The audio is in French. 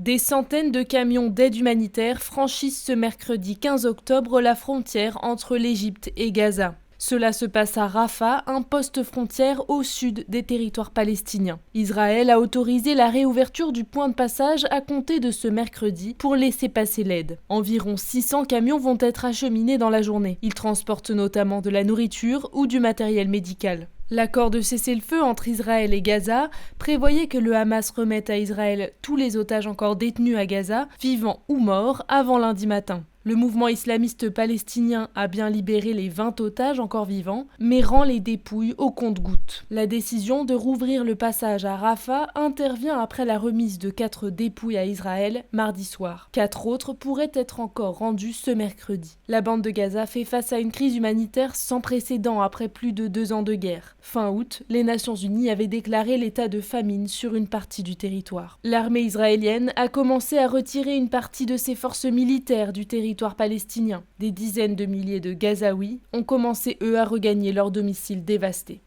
Des centaines de camions d'aide humanitaire franchissent ce mercredi 15 octobre la frontière entre l'Égypte et Gaza. Cela se passe à Rafah, un poste frontière au sud des territoires palestiniens. Israël a autorisé la réouverture du point de passage à compter de ce mercredi pour laisser passer l'aide. Environ 600 camions vont être acheminés dans la journée. Ils transportent notamment de la nourriture ou du matériel médical. L'accord de cessez-le-feu entre Israël et Gaza prévoyait que le Hamas remette à Israël tous les otages encore détenus à Gaza, vivants ou morts, avant lundi matin. Le mouvement islamiste palestinien a bien libéré les 20 otages encore vivants, mais rend les dépouilles au compte-gouttes. La décision de rouvrir le passage à Rafah intervient après la remise de 4 dépouilles à Israël mardi soir. 4 autres pourraient être encore rendues ce mercredi. La bande de Gaza fait face à une crise humanitaire sans précédent après plus de 2 ans de guerre. Fin août, les Nations Unies avaient déclaré l'état de famine sur une partie du territoire. L'armée israélienne a commencé à retirer une partie de ses forces militaires du territoire palestinien. Des dizaines de milliers de Gazaouis ont commencé, eux, à regagner leur domicile dévasté.